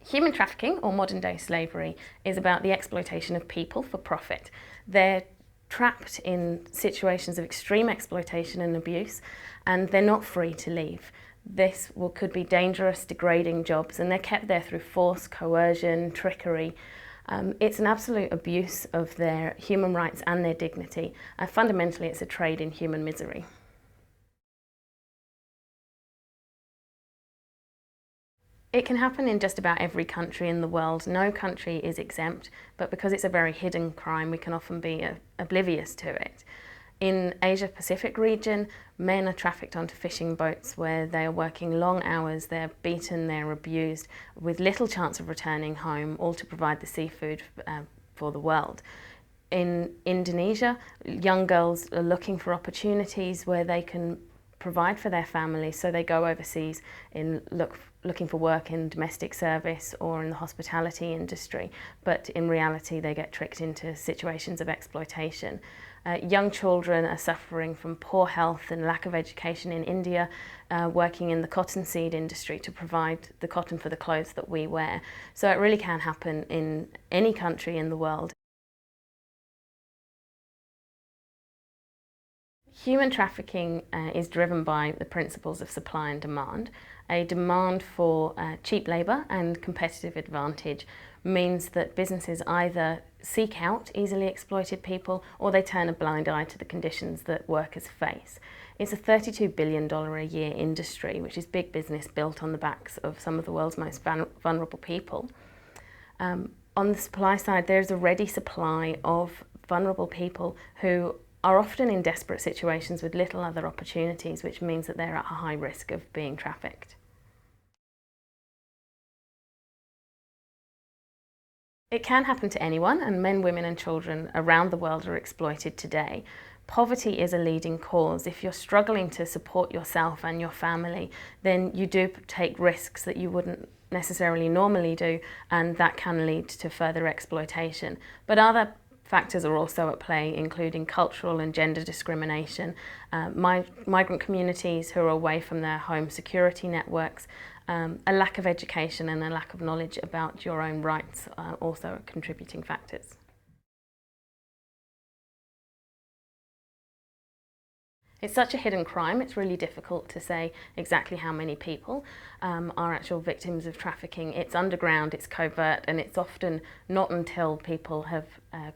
Human trafficking, or modern-day slavery, is about the exploitation of people for profit. They're trapped in situations of extreme exploitation and abuse, and they're not free to leave. This could be dangerous, degrading jobs, and they're kept there through force, coercion, trickery. It's an absolute abuse of their human rights and their dignity, and fundamentally it's a trade in human misery. It can happen in just about every country in the world. No country is exempt, but because it's a very hidden crime, we can often be oblivious to it. In Asia-Pacific region, men are trafficked onto fishing boats where they are working long hours, they're beaten, they're abused, with little chance of returning home, all to provide the seafood for the world. In Indonesia, young girls are looking for opportunities where they can provide for their families, so they go overseas looking for work in domestic service or in the hospitality industry, but in reality they get tricked into situations of exploitation. Young children are suffering from poor health and lack of education in India, working in the cottonseed industry to provide the cotton for the clothes that we wear. So it really can happen in any country in the world. Human trafficking is driven by the principles of supply and demand. A demand for cheap labour and competitive advantage means that businesses either seek out easily exploited people or they turn a blind eye to the conditions that workers face. It's a $32 billion a year industry, which is big business built on the backs of some of the world's most vulnerable people. On the supply side, there's a ready supply of vulnerable people who are often in desperate situations with little other opportunities, which means that they're at a high risk of being trafficked. It can happen to anyone, and men, women and children around the world are exploited today. Poverty is a leading cause. If you're struggling to support yourself and your family, then you do take risks that you wouldn't necessarily normally do, and that can lead to further exploitation. But other factors are also at play, including cultural and gender discrimination, migrant communities who are away from their home security networks, a lack of education and a lack of knowledge about your own rights are also contributing factors. It's such a hidden crime, it's really difficult to say exactly how many people are actual victims of trafficking. It's underground, it's covert, and it's often not until people have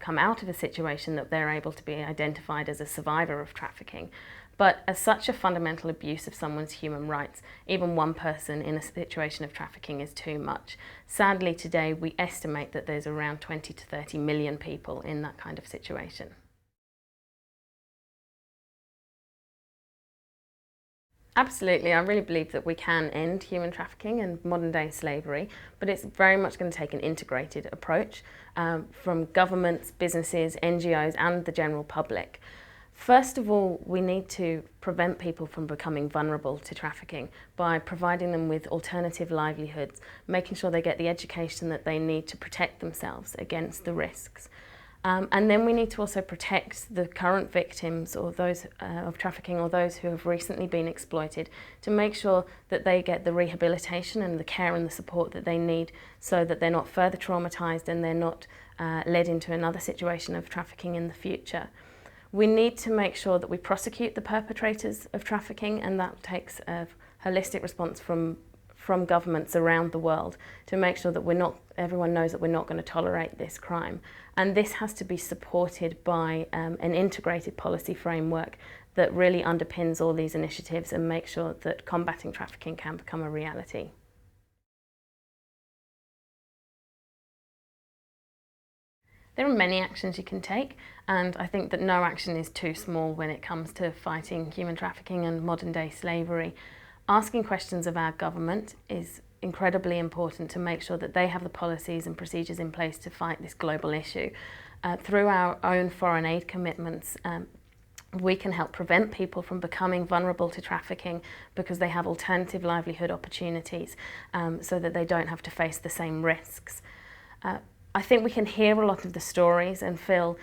come out of a situation that they're able to be identified as a survivor of trafficking. But as such a fundamental abuse of someone's human rights, even one person in a situation of trafficking is too much. Sadly, today we estimate that there's around 20 to 30 million people in that kind of situation. Absolutely, I really believe that we can end human trafficking and modern-day slavery, but it's very much going to take an integrated approach from governments, businesses, NGOs and the general public. First of all, we need to prevent people from becoming vulnerable to trafficking by providing them with alternative livelihoods, making sure they get the education that they need to protect themselves against the risks. And then we need to also protect the current victims or those of trafficking or those who have recently been exploited to make sure that they get the rehabilitation and the care and the support that they need so that they're not further traumatised and they're not led into another situation of trafficking in the future. We need to make sure that we prosecute the perpetrators of trafficking, and that takes a holistic response from governments around the world to make sure that everyone knows that we're not going to tolerate this crime. And this has to be supported by an integrated policy framework that really underpins all these initiatives and makes sure that combating trafficking can become a reality. There are many actions you can take, and I think that no action is too small when it comes to fighting human trafficking and modern-day slavery. Asking questions of our government is incredibly important to make sure that they have the policies and procedures in place to fight this global issue. Through our own foreign aid commitments, we can help prevent people from becoming vulnerable to trafficking because they have alternative livelihood opportunities so that they don't have to face the same risks. I think we can hear a lot of the stories and feel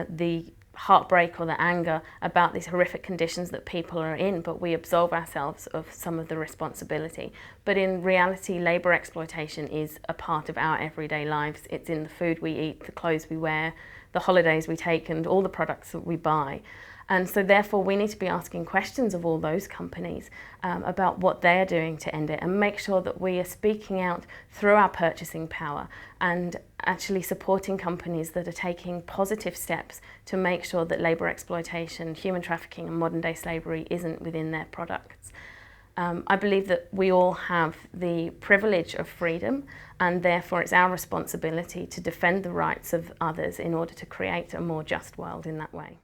the heartbreak or the anger about these horrific conditions that people are in, but we absolve ourselves of some of the responsibility. But in reality, labour exploitation is a part of our everyday lives. It's in the food we eat, the clothes we wear, the holidays we take, and all the products that we buy. And so therefore we need to be asking questions of all those companies about what they're doing to end it, and make sure that we are speaking out through our purchasing power and actually supporting companies that are taking positive steps to make sure that labour exploitation, human trafficking and modern day slavery isn't within their products. I believe that we all have the privilege of freedom, and therefore it's our responsibility to defend the rights of others in order to create a more just world in that way.